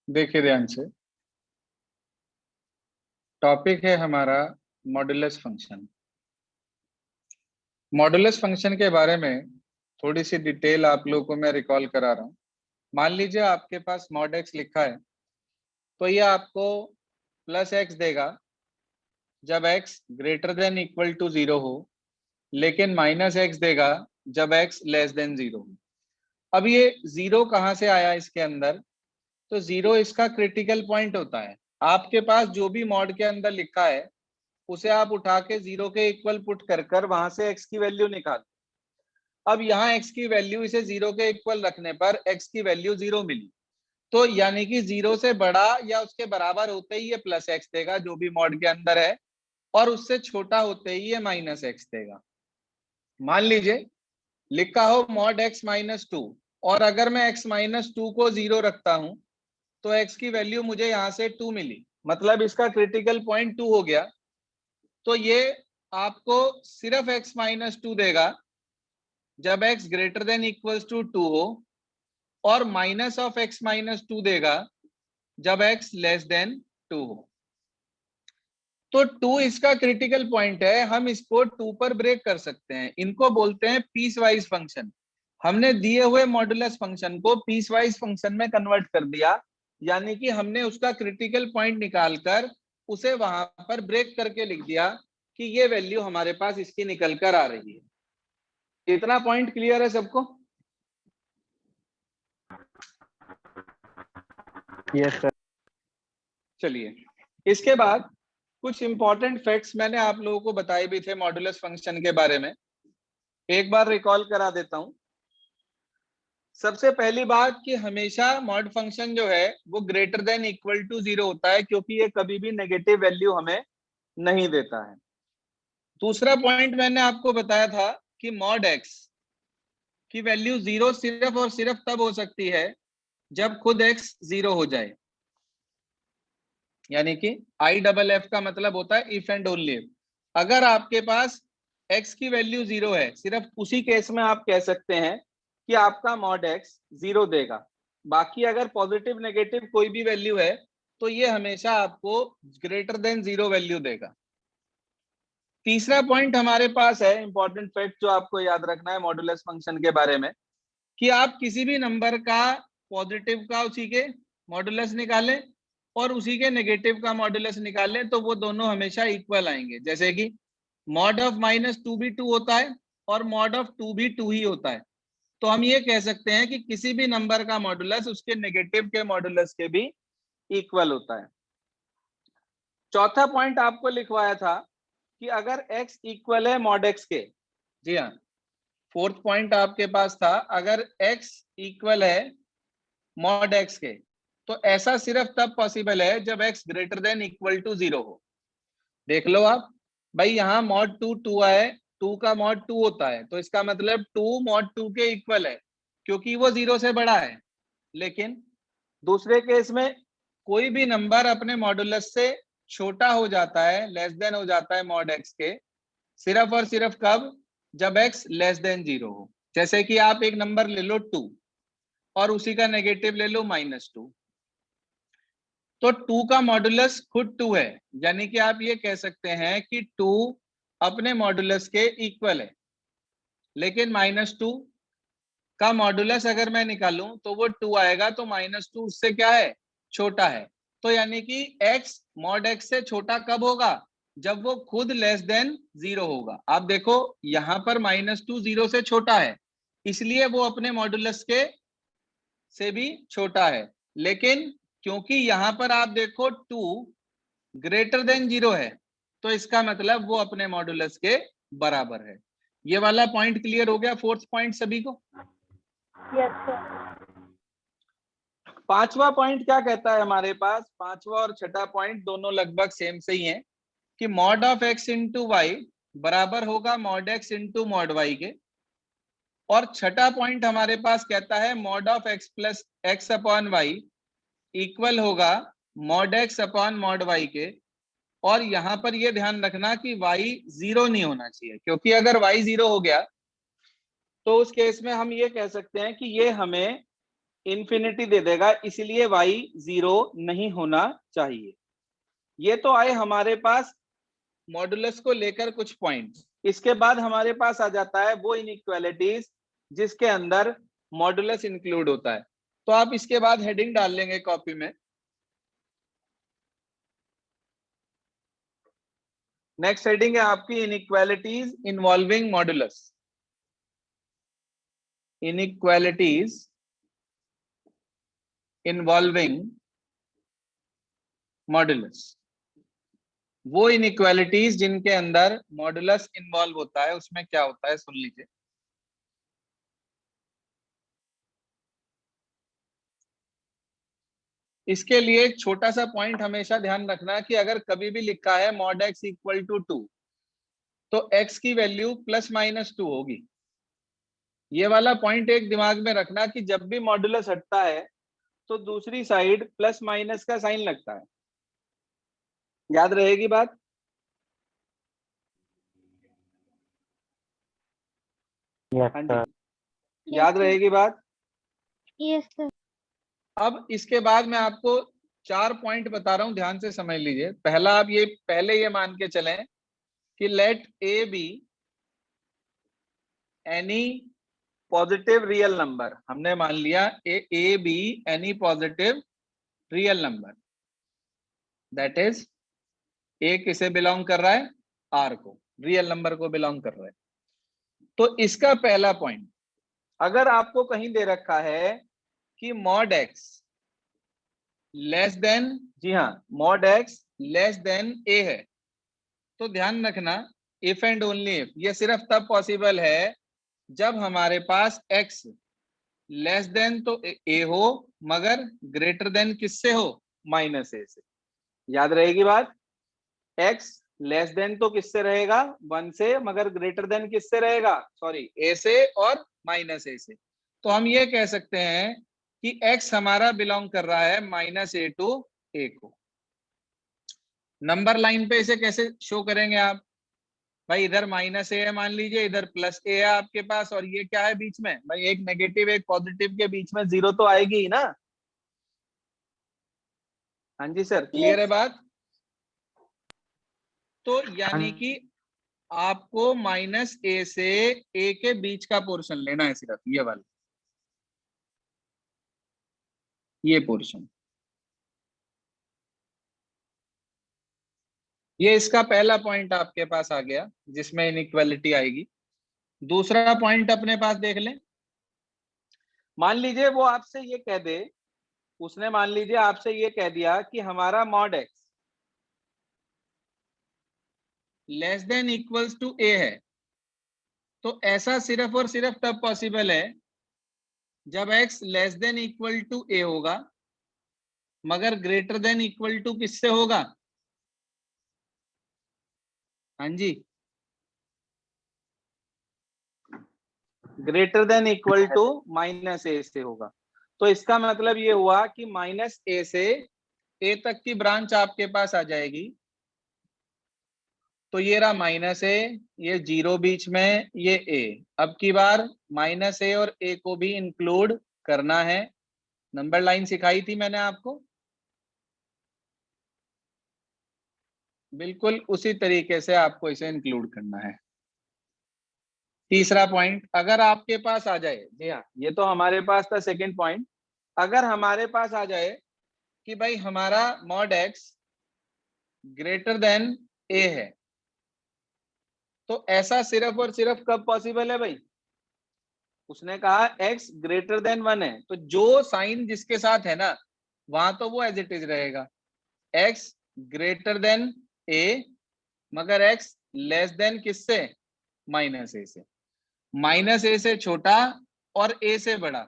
देखिए ध्यान से, टॉपिक है हमारा मॉडुलस फंक्शन। मॉडुलस फंक्शन के बारे में थोड़ी सी डिटेल आप लोगों को मैं रिकॉल करा रहा हूँ। मान लीजिए आपके पास मॉड एक्स लिखा है, तो ये आपको प्लस एक्स देगा जब x greater than equal to 0 हो, लेकिन माइनस एक्स देगा जब एक्स लेस देन 0 हो। अब ये 0 कहाँ से आया इसके अंदर? तो 0 इसका क्रिटिकल पॉइंट होता है। आपके पास जो भी मॉड के अंदर लिखा है उसे आप उठा के 0 के इक्वल पुट कर कर वहां से x की वैल्यू निकाल। अब यहाँ x की वैल्यू इसे 0 के इक्वल रखने पर x की वैल्यू 0 मिली, तो यानी कि 0 से बड़ा या उसके बराबर होते ही ये प्लस एक्स देगा जो भी मॉड के अंदर है, और उससे छोटा होते ही ये माइनस एक्स देगा। मान लीजिए लिखा हो मॉड x माइनस 2, और अगर मैं x माइनस 2 को 0 रखता हूं तो x की वैल्यू मुझे यहां से 2 मिली, मतलब इसका क्रिटिकल पॉइंट 2 हो गया। तो ये आपको सिर्फ x माइनस 2 देगा जब x greater than equals to 2 हो, और माइनस ऑफ x माइनस 2 देगा जब x लेस देन 2 हो। तो 2 इसका क्रिटिकल पॉइंट है, हम इसको 2 पर ब्रेक कर सकते हैं। इनको बोलते हैं पीस वाइज फंक्शन। हमने दिए हुए मॉडुलस फंक्शन को पीस वाइज फंक्शन में कन्वर्ट कर दिया, यानी कि हमने उसका क्रिटिकल पॉइंट निकालकर उसे वहां पर ब्रेक करके लिख दिया कि ये वैल्यू हमारे पास इसकी निकल कर आ रही है। इतना पॉइंट क्लियर है सबको? Yes sir. चलिए, इसके बाद कुछ इंपॉर्टेंट फैक्ट्स मैंने आप लोगों को बताए भी थे मॉडुलस फंक्शन के बारे में, एक बार रिकॉल करा देता हूं। सबसे पहली बात कि हमेशा मॉड फंक्शन जो है वो ग्रेटर देन इक्वल टू 0 होता है, क्योंकि ये कभी भी नेगेटिव वैल्यू हमें नहीं देता है। दूसरा पॉइंट मैंने आपको बताया था कि मॉड एक्स की वैल्यू 0 सिर्फ और सिर्फ तब हो सकती है जब खुद एक्स 0 हो जाए, यानी कि आई डबल एफ का मतलब होता है इफ एंड ओनली इफ। अगर आपके पास x की वैल्यू 0 है, सिर्फ उसी केस में आप कह सकते हैं कि आपका मॉड x 0 देगा। बाकी अगर पॉजिटिव नेगेटिव कोई भी वैल्यू है तो ये हमेशा आपको ग्रेटर देन 0 वैल्यू देगा। तीसरा पॉइंट हमारे पास है इंपॉर्टेंट फैक्ट जो आपको याद रखना है मॉडुलस फंक्शन के बारे में, कि आप किसी भी नंबर का पॉजिटिव का उसी के मॉडुलस निकालें और उसी के नेगेटिव का मॉडुलस निकालें तो वो दोनों हमेशा इक्वल आएंगे। जैसे कि मॉड ऑफ माइनस 2 भी 2 होता है और मॉड ऑफ 2 भी 2 ही होता है, तो हम ये कह सकते हैं कि किसी भी नंबर का मॉडुलस उसके नेगेटिव के मॉडुलस के भी इक्वल होता है। चौथा पॉइंट आपको लिखवाया था कि अगर x इक्वल है मॉड x के, जी हाँ, फोर्थ पॉइंट आपके पास था, अगर x इक्वल है मॉड x के तो ऐसा सिर्फ तब पॉसिबल है जब x greater than equal to 0 हो। देख लो आप भाई, यहाँ मॉड 2 2 है, 2 का मॉड 2 होता है, तो इसका मतलब 2 मॉड 2 के इक्वल है क्योंकि वो 0 से बड़ा है। लेकिन दूसरे केस में कोई भी नंबर अपने मॉडुलस से छोटा हो जाता है, लेस देन हो जाता है मॉड x के, सिर्फ और सिर्फ कब? जब x लेस देन 0 हो। जैसे कि आप एक नंबर ले लो 2 और उसी का नेगेटिव ले लो -2, तो 2 का मॉडुलस खुद 2 है, यानी कि आप ये कह सकते हैं कि 2 अपने मॉडुलस के इक्वल है। लेकिन -2 का मॉडुलस अगर मैं निकालूं तो वो 2 आएगा, तो -2 उससे क्या है? छोटा है। तो यानी कि x मॉड x से छोटा कब होगा? जब वो खुद लेस देन 0 होगा। आप देखो यहां पर -2 0 से छोटा है, इसलिए वो अपने मॉडुलस के से भी छोटा है। लेकिन क्योंकि यहां पर आप देखो 2 ग्रेटर देन 0 है, तो इसका मतलब वो अपने मॉडुलस के बराबर है। ये वाला पॉइंट क्लियर हो गया? फोर्थ पॉइंट सभी को? Yes sir. पांचवा पॉइंट क्या कहता है हमारे पास? पांचवा और छठा पॉइंट दोनों लगभग सेम से ही है कि mod of x into y बराबर होगा mod x into mod y के। और छठा पॉइंट हमारे पास कहता है mod of x plus x upon y equal होगा mod x upon mod y के। और यहां पर यह ध्यान रखना कि y 0 नहीं होना चाहिए, क्योंकि अगर y 0 हो गया तो उस केस में हम ये कह सकते हैं कि ये हमें इन्फिनिटी दे देगा, इसलिए y 0 नहीं होना चाहिए। ये तो आए हमारे पास मॉडुलस को लेकर कुछ पॉइंट्स। इसके बाद हमारे पास आ जाता है वो इनइक्वालिटीज जिसके अंदर मॉडुलस इंक्लूड होता है। तो आप इसके बाद हेडिंग डाल लेंगे कॉपी में। नेक्स्ट हेडिंग है आपकी inequalities involving modulus. Inequalities involving modulus, वो इनइक्वालिटीज जिनके अंदर मॉडुलस इन्वॉल्व होता है, उसमें क्या होता है सुन लीजिए। इसके लिए एक छोटा सा पॉइंट हमेशा ध्यान रखना कि अगर कभी भी लिखा है मॉड एक्स इक्वल टू 2, तो एक्स की वैल्यू +-2 होगी। ये वाला पॉइंट एक दिमाग में रखना कि जब भी मॉडुलस हटता है तो दूसरी साइड प्लस माइनस का साइन लगता है। याद रहेगी बात? यस हाँ सर। जी, याद रहेगी बात? Yes sir. अब इसके बाद मैं आपको 4 पॉइंट बता रहा हूं, ध्यान से समझ लीजिए। पहला, आप ये पहले ये मान के चलें कि let a b any positive real number. हमने मान लिया a b any positive real number, that is a किसे बिलोंग कर रहा है? आर को, रियल नंबर को बिलोंग कर रहा है। तो इसका पहला पॉइंट, अगर आपको कहीं दे रखा है कि मॉड एक्स लेस देन, जी हाँ, मॉड एक्स लेस देन ए है, तो ध्यान रखना इफ एंड ओनली इफ ये सिर्फ तब पॉसिबल है जब हमारे पास x लेस देन तो ए हो, मगर ग्रेटर देन किससे हो? -a से। याद रहेगी बात? x लेस देन तो किससे रहेगा? 1 से, मगर ग्रेटर देन किससे रहेगा? सॉरी, a से और -a से। तो हम ये कह सकते हैं कि x हमारा बिलोंग कर रहा है -a टू a को। नंबर लाइन पे इसे कैसे शो करेंगे आप? भाई इधर -a है मान लीजिए, इधर +a है आपके पास, और ये क्या है बीच में? भाई एक नेगेटिव एक पॉजिटिव के बीच में 0 तो आएगी ही ना। हाँ जी सर, क्लियर है बात? तो यानी कि आपको -a से a के बीच का पोर्शन लेना है, सिर्फ ये वाला, ये पोर्शन। ये इसका पहला पॉइंट आपके पास आ गया जिसमें इनइक्वालिटी आएगी। दूसरा पॉइंट अपने पास देख लें। मान लीजिए वो आपसे ये कह दे, उसने मान लीजिए आपसे ये कह दिया कि हमारा mod x less than equals to a है, तो ऐसा सिर्फ और सिर्फ तब पॉसिबल है जब x less than equal to a होगा, मगर ग्रेटर देन इक्वल टू किससे होगा? हाँ जी, greater than equal to -a से होगा। तो इसका मतलब ये हुआ कि -a से a तक की ब्रांच आपके पास आ जाएगी। तो ये रहा -a, ये 0 बीच में, ये a। अब की बार -a और a को भी इंक्लूड करना है। नंबर लाइन सिखाई थी मैंने आपको, बिल्कुल उसी तरीके से आपको इसे इंक्लूड करना है। तीसरा पॉइंट, अगर आपके पास आ जाए, जी हाँ, ये तो हमारे पास था सेकंड पॉइंट। अगर हमारे पास आ जाए कि भाई हमारा मॉड एक्स ग्रेटर देन ए है, तो ऐसा सिर्फ और सिर्फ कब पॉसिबल है भाई? उसने कहा x ग्रेटर देन 1 है, तो जो साइन जिसके साथ है ना, वहां तो वो एज इट इज रहेगा, x ग्रेटर देन a, मगर x लेस देन किससे? -a से। -a से छोटा और a से बड़ा।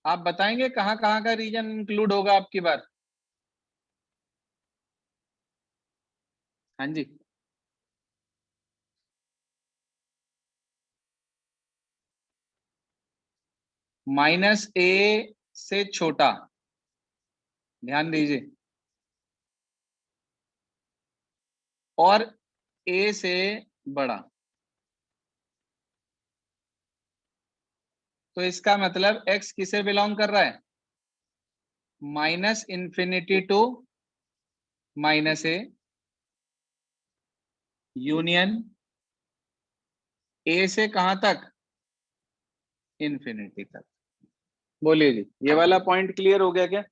आप बताएंगे कहां कहां का रीजन इंक्लूड होगा आपकी बात? हाँ जी, -a से छोटा, ध्यान दीजिए, और a से बड़ा। तो इसका मतलब x किसे बिलोंग कर रहा है, minus infinity to minus a union a से कहां तक, इंफिनिटी तक। बोलिए जी, ये वाला पॉइंट क्लियर हो गया क्या?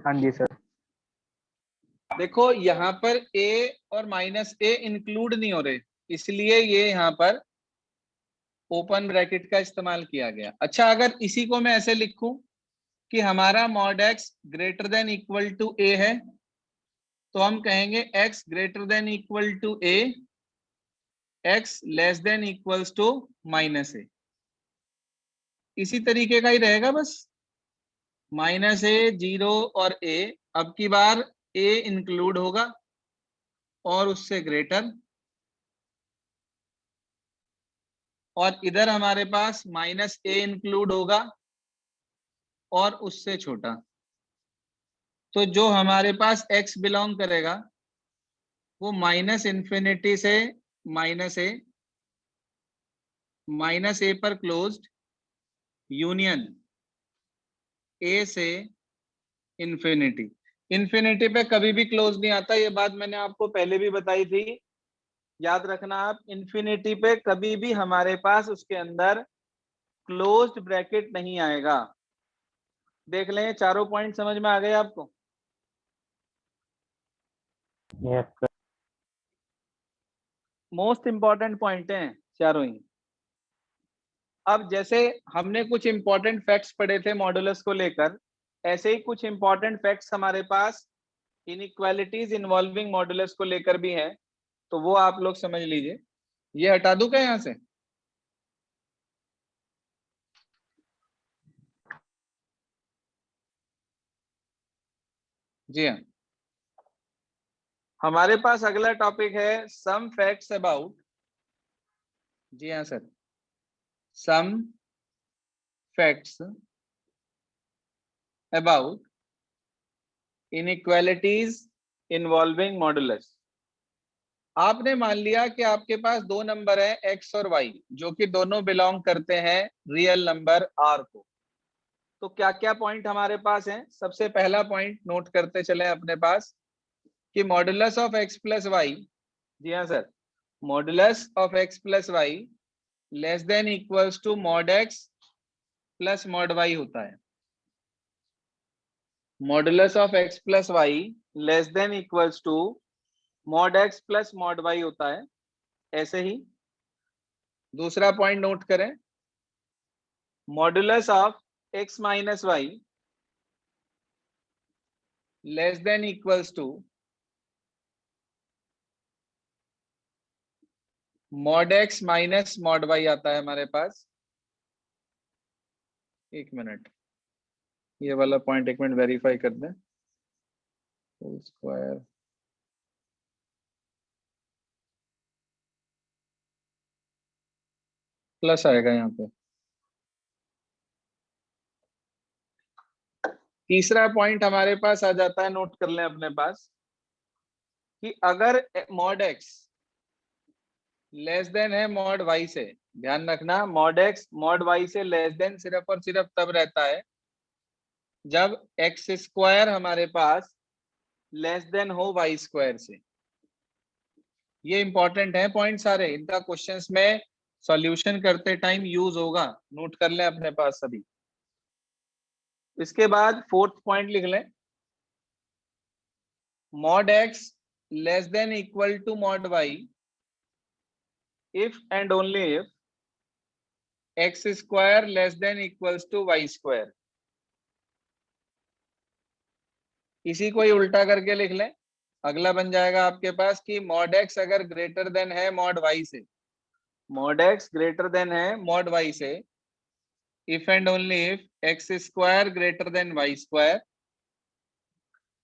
हाँ जी सर। देखो यहाँ पर a और माइनस ए इंक्लूड नहीं हो रहे, इसलिए ये यहाँ पर ओपन ब्रैकेट का इस्तेमाल किया गया। अच्छा, अगर इसी को मैं ऐसे लिखूं कि हमारा mod x greater than equal to a है, तो हम कहेंगे x greater than equal to a, x less than equals to minus a. इसी तरीके का ही रहेगा, बस माइनस ए, जीरो और ए। अब की बार a इंक्लूड होगा और उससे ग्रेटर, और इधर हमारे पास माइनस ए इंक्लूड होगा और उससे छोटा। तो जो हमारे पास x बिलोंग करेगा वो माइनस इंफिनिटी से माइनस ए पर क्लोज्ड यूनियन ए से इंफिनिटी। इंफिनिटी पे कभी भी क्लोज नहीं आता, ये बात मैंने आपको पहले भी बताई थी, याद रखना आप। इंफिनिटी पे कभी भी हमारे पास उसके अंदर क्लोज्ड ब्रैकेट नहीं आएगा। देख लें, चारों पॉइंट समझ में आ गए आपको? Yes sir. Most important point हैं चारों ही। अब जैसे हमने कुछ इंपॉर्टेंट फैक्ट्स पढ़े थे मॉडुलस को लेकर, ऐसे ही कुछ इंपॉर्टेंट फैक्ट्स हमारे पास इनइक्वालिटीज इन्वॉल्विंग मॉडुलस को लेकर भी हैं, तो वो आप लोग समझ लीजिए। ये हटा दूं क्या यहां से? जी हाँ, हमारे पास अगला टॉपिक है सम फैक्ट्स अबाउट, जी हाँ sir, some facts about inequalities involving modulus. आपने मान लिया कि आपके पास दो नंबर है x और y, जो कि दोनों बिलोंग करते हैं रियल नंबर r को। तो क्या क्या पॉइंट हमारे पास हैं? सबसे पहला पॉइंट नोट करते चले अपने पास कि modulus of x plus y, जी हाँ sir, modulus of x plus y less than equals to mod x plus mod y होता है। Modulus of x plus y less than equals to mod x plus mod y होता है। ऐसे ही दूसरा point note करें, modulus of x minus y less than equals to mod x minus mod y आता है हमारे पास। एक मिनट, ये वाला पॉइंट एक मिनट वेरीफाई कर दें। स्क्वायर प्लस आएगा यहाँ पे। तीसरा पॉइंट हमारे पास आ जाता है, नोट कर लें अपने पास, कि अगर मॉड x लेस देन है मॉड y से, ध्यान रखना मॉड x मॉड y से लेस देन सिर्फ और सिर्फ तब रहता है जब एक्स स्क्वायर हमारे पास लेस देन हो वाई स्क्वायर से। ये इंपॉर्टेंट है पॉइंट सारे, इनका क्वेश्चंस में सॉल्यूशन करते टाइम यूज होगा, नोट कर लें अपने पास सभी। इसके बाद फोर्थ पॉइंट लिख लें, mod x less than equal to mod y if and only if x square less than equals to y square. इसी को ही उल्टा करके लिख लें, अगला बन जाएगा आपके पास कि मॉड एक्स अगर ग्रेटर देन है मॉड वाई से, मॉड एक्स ग्रेटर देन है मॉड वाई से if and only if x square greater than y square.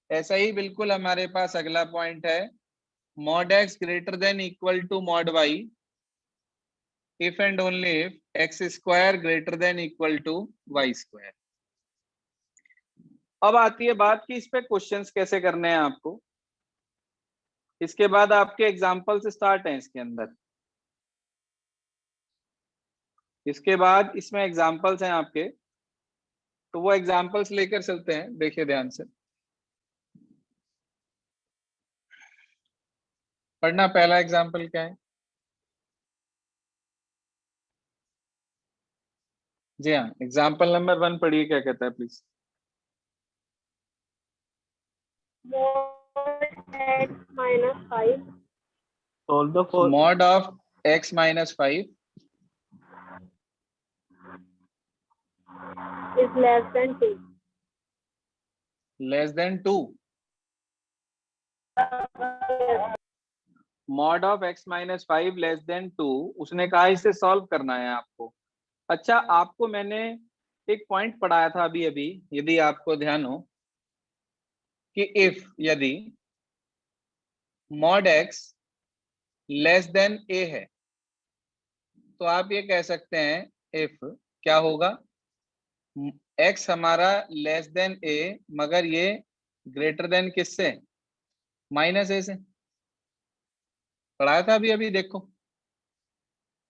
ऐसा ही बिल्कुल हमारे पास अगला पॉइंट है, mod x greater than equal to mod y if and only if x square greater than equal to y square. अब आती है बात कि इस पे क्वेश्चंस कैसे करने हैं आपको। इसके बाद आपके एग्जांपल्स स्टार्ट हैं इसके अंदर। इसके बाद इसमें एग्जाम्पल्स हैं आपके, तो वो एग्जाम्पल्स लेकर चलते हैं, देखिए ध्यान से पढ़ना। पहला एग्जाम्पल क्या है? जी हाँ, एग्जाम्पल नंबर 1 पढ़िए, क्या कहता है please. -5 solve the for mod of x minus 5 is less than 2. Less than 2। Mod of x minus 5 less then 2, उसने कहा इसे सॉल्व करना है आपको। अच्छा, आपको मैंने एक पॉइंट पढ़ाया था अभी अभी, यदि आपको ध्यान हो, कि इफ यदि mod x less then a है, तो आप ये कह सकते हैं इफ क्या होगा, x हमारा लेस देन a, मगर ये ग्रेटर देन किससे? माइनस a से। पढ़ाया था अभी अभी, देखो।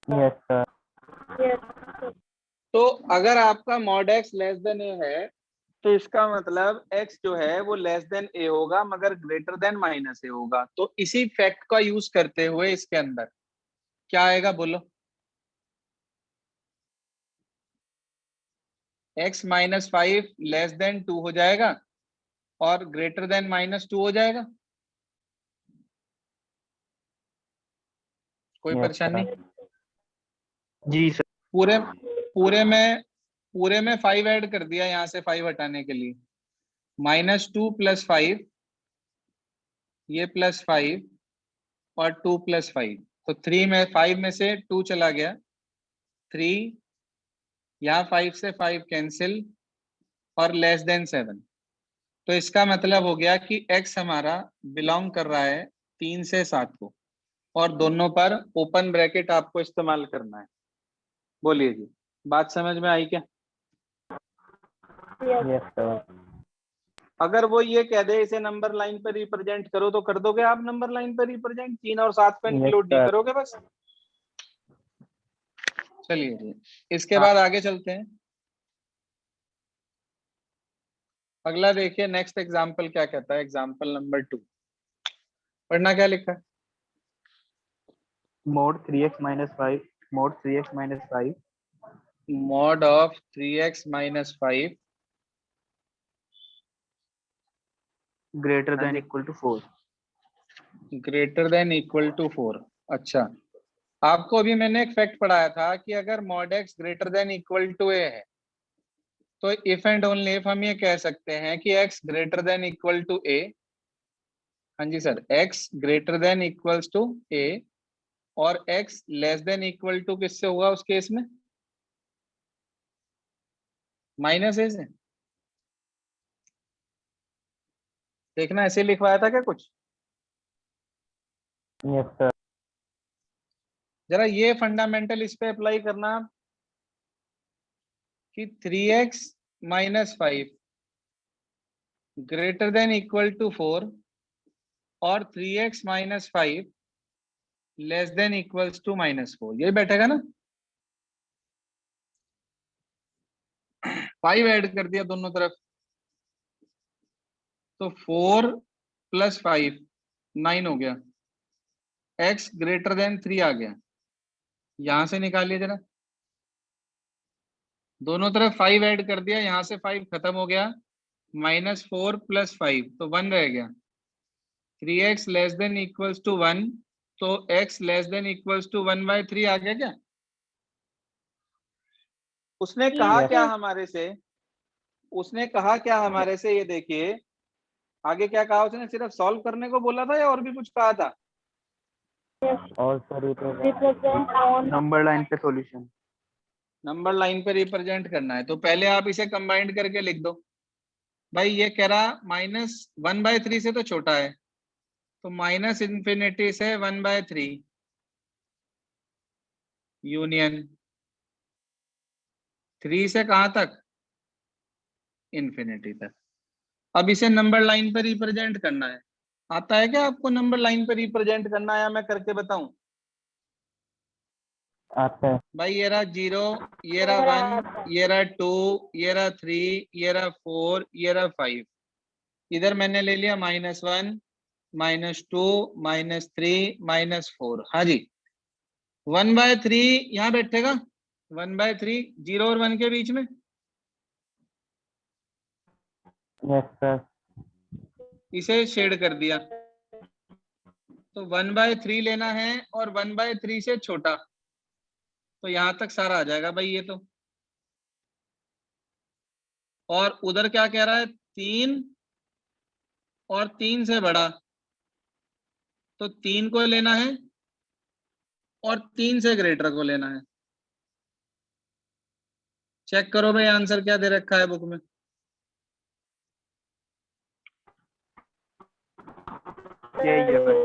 yes sir, Yes. तो अगर आपका mod x less then a है, तो इसका मतलब x जो है वो लेस देन a होगा, मगर ग्रेटर देन माइनस a होगा। तो इसी फैक्ट का यूज करते हुए इसके अंदर क्या आएगा, बोलो। x माइनस 5 लेस देन 2 हो जाएगा और ग्रेटर देन -2 हो जाएगा। कोई yes परेशानी? sir, जी सर, पूरे पूरे में 5 ऐड कर दिया, यहां से 5 हटाने के लिए। -2 + 5, ये +5 और 2 + 5, तो 5 में से 2 चला गया, 3, यहाँ 5 से 5 कैंसिल, और लेस देन 7। तो इसका मतलब हो गया कि x हमारा बिलोंग कर रहा है 3 से 7 को, और दोनों पर ओपन ब्रैकेट आपको इस्तेमाल करना है। बोलिए जी, बात समझ में आई क्या? Yes. yes sir, अगर वो ये कह दे इसे नंबर लाइन पर रिप्रेजेंट करो, तो कर दोगे आप नंबर लाइन पर रिप्रेजेंट? 3 और 7 को yes इंक्लूड नहीं sir, करोगे बस? चलिए जी, इसके हाँ। बाद आगे चलते हैं। अगला देखिए, नेक्स्ट एग्जाम्पल क्या कहता है, एग्जाम्पल नंबर 2। पढ़ना क्या लिखा है? mod 3x minus 5 mod 3x minus 5 mod of 3x minus 5, greater हाँ than जी, equal to 4 greater than equal to 4। अच्छा, आपको अभी मैंने एक फैक्ट पढ़ाया था कि अगर mod x greater than equal to a है, तो इफ एंड ओनली इफ हम ये कह सकते हैं कि x greater than equal to a। हाँ जी sir, x greater than equals to a, और x less than equal to किससे होगा उस केस में? -a से। देखना, ऐसे लिखवाया था क्या कुछ? yes sir, जरा ये फंडामेंटल इस पे अप्लाई करना कि 3x minus 5 greater than equal to 4, और 3x minus 5 less than equals to -4, ये बैठेगा ना? 5 ऐड कर दिया दोनों तरफ, तो 4 + 5 9 हो गया। x ग्रेटर देन 3 आ गया, यहां से निकालिए जरा। दोनों तरफ 5 ऐड कर दिया, यहां से 5 खत्म हो गया, -4 + 5 तो 1 रह गया। 3x less than equals to 1, तो x less than equals to 1/3 आ गया क्या? उसने कहा yes क्या हमारे से? उसने कहा क्या हमारे से, ये देखिए आगे क्या कहा उसने। सिर्फ सॉल्व करने को बोला था या और भी कुछ कहा था? और sir Represent on number line पे सॉल्यूशन नंबर लाइन पे रिप्रेजेंट करना है, तो पहले आप इसे कंबाइंड करके लिख दो। भाई ये कह रहा -1/3 से तो छोटा है, तो -∞ से 1/3 यूनियन 3 से कहां तक? इन्फिनिटी तक। अब इसे नंबर लाइन पर रिप्रेजेंट करना है। आता है क्या आपको नंबर लाइन पर रिप्रेजेंट करना, या मैं करके बताऊं? आता है। भाई ये रहा 0, ये रहा 1, ये रहा 2, ये रहा 3, ये रहा 4, ये रहा 5। इधर मैंने ले लिया -1, -2, -3, -4। हाँ जी, 1/3 यहाँ बैठेगा, 1/3 0 और 1 के बीच में। Yes sir. इसे शेड कर दिया, तो 1/3 लेना है और 1/3 से छोटा, तो यहां तक सारा आ जाएगा भाई ये तो। और उधर क्या कह रहा है, 3 और 3 से बड़ा, तो 3 को लेना है और 3 से ग्रेटर को लेना है। चेक करो भाई आंसर क्या दे रखा है बुक में। यही है सर।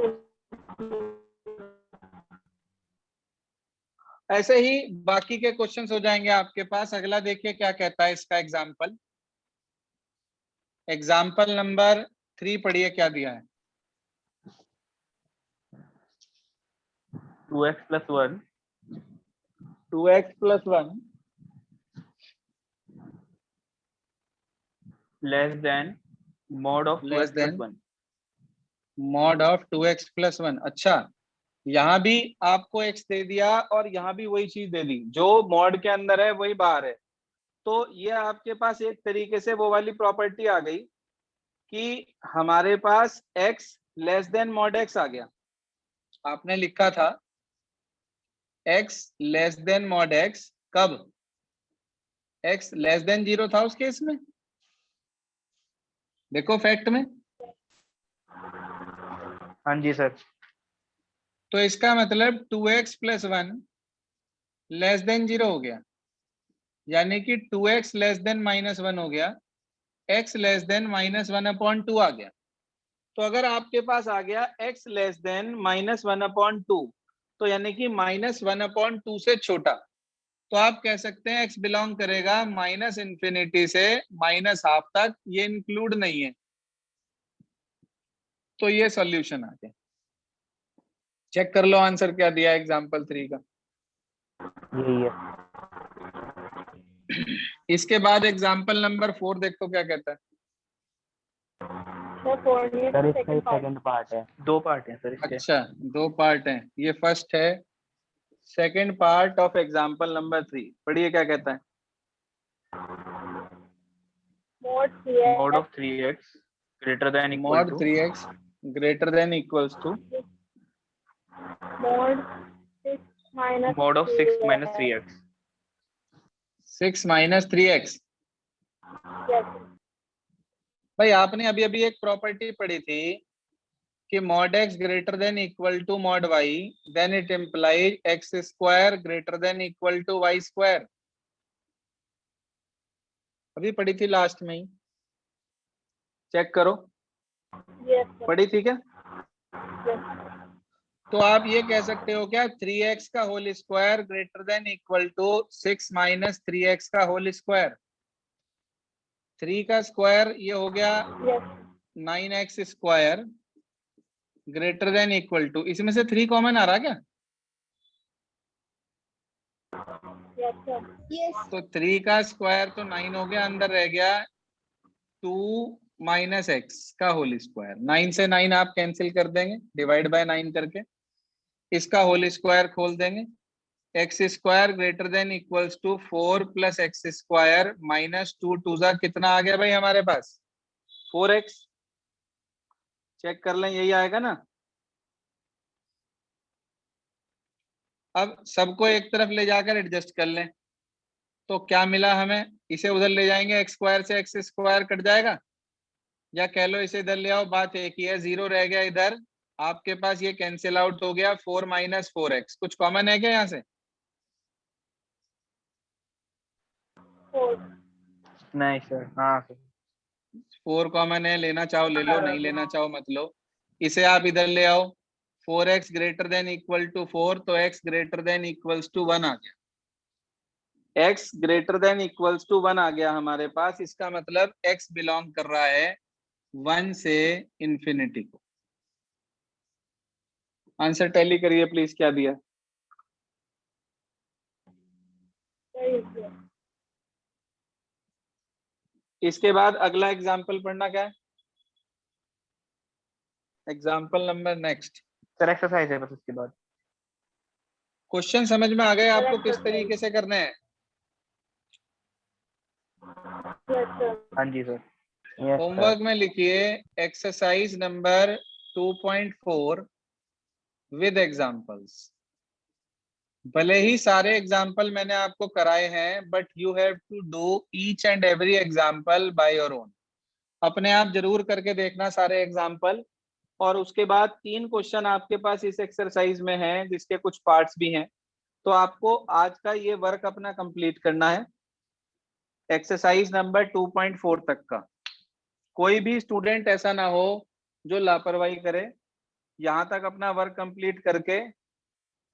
ऐसे ही बाकी के क्वेश्चंस हो जाएंगे आपके पास। अगला देखिए क्या कहता है इसका एग्जाम्पल। एग्जाम्पल नंबर 3 पढ़िए क्या दिया है। 2x + 1 2x + 1 लेस देन mod of लेस 2x देन + 1। Mod of 2x + 1। अच्छा, यहाँ भी आपको x दे दिया और यहाँ भी वही चीज दे दी, जो मॉड के अंदर है वही बाहर है। तो ये आपके पास एक तरीके से वो वाली प्रॉपर्टी आ गई कि हमारे पास x less then mod x आ गया। आपने लिखा था x less then mod x, कब x लेस देन 0 था उस केस में। देखो फैक्ट में, हाँ जी सर। तो इसका मतलब 2x + 1 लेस देन 0 हो गया, यानी कि 2x लेस देन -1 हो गया, x लेस देन -1/2 आ गया। तो अगर आपके पास आ गया x लेस देन -1/2, तो यानी कि -1/2 से छोटा, तो आप कह सकते हैं x बिलोंग करेगा -∞ से -½ तक, ये इंक्लूड नहीं है। तो ये सॉल्यूशन आ गया। चेक कर लो आंसर क्या दिया एग्जाम्पल 3 का। यही है इसके बाद एग्जाम्पल नंबर 4 देखो क्या कहता है। सर। इसका सेकंड पार्ट है, 2 पार्ट है सर इसके। अच्छा, 2 पार्ट हैं, ये फर्स्ट है। Second part of example number 3 पढ़िए क्या कहता है। mod of 3x greater than equal mod to 3x greater than equals to mod of 6 - 3x। 6 - 3x। भाई आपने अभी अभी एक प्रॉपर्टी पढ़ी थी कि mod x greater than equal to mod y, then it implies x² greater than equal to y²। अभी पढ़ी थी लास्ट में ही, चेक करो पढ़ी थी क्या। तो आप ये कह सकते हो क्या, 3x का whole square greater than equal to 6 - 3x का होल स्क्वायर। 3 का स्क्वायर ये हो गया 9x² greater than equal to, इसमें से 3 कॉमन आ रहा क्या। तो 3 का स्क्वायर तो 9 हो गया, अंदर रह गया 2 - x का होल स्क्वायर। 9 से 9 आप कैंसिल कर देंगे डिवाइड बाय 9 करके, इसका होल स्क्वायर खोल देंगे। x² greater than equals to 4 + x² -2 2 कितना आ गया भाई हमारे पास, 4x। चेक कर लें यही आएगा ना। अब सबको एक तरफ ले जाकर एडजस्ट कर लें, तो क्या मिला हमें, इसे उधर ले जाएंगे x² से x² कट जाएगा, या कह लो इसे इधर ले आओ, बात एक ही है, 0 रह गया इधर, आपके पास ये कैंसिल आउट हो गया, 4 - 4x। कुछ कॉमन है क्या यहाँ से। नहीं सर। हाँ सर। 4 कॉमन है, लेना चाहो ले लो, नहीं लेना चाहो मत लो। इसे आप इधर ले आओ, 4x greater than equal to 4, तो x greater than equals to 1 आ गया। x greater than equals to 1 आ गया हमारे पास, इसका मतलब x बिलोंग कर रहा है 1 से इंफिनिटी को। आंसर टैली करिए प्लीज क्या दिया। ठीक है। इसके बाद अगला एग्जाम्पल पढ़ना क्या है, example number next. Sir exercise है बस उसके बाद। क्वेश्चन समझ में आ गए आपको किस Exercise. तरीके से करने हैं? Yes sir. हाँ जी सर। Yes homework sir. में लिखिए एक्सरसाइज नंबर 2.4 विद एग्जांपल्स। भले ही सारे एग्जाम्पल मैंने आपको कराए हैं, but you have to do each and every example by your own. अपने आप जरूर करके देखना सारे एग्जाम्पल। और उसके बाद 3 क्वेश्चन आपके पास इस एक्सरसाइज में हैं, जिसके कुछ पार्ट्स भी हैं। तो आपको आज का ये वर्क अपना कंप्लीट करना है, एक्सरसाइज नंबर 2.4 तक का। कोई भी स्टूडेंट ऐसा ना हो जो लापरवाही करे। यहाँ तक अपना वर्क कंप्लीट करके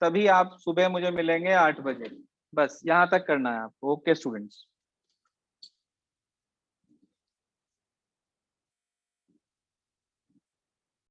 तभी आप सुबह मुझे मिलेंगे 8 बजे। बस यहाँ तक करना है आपको। Okay students.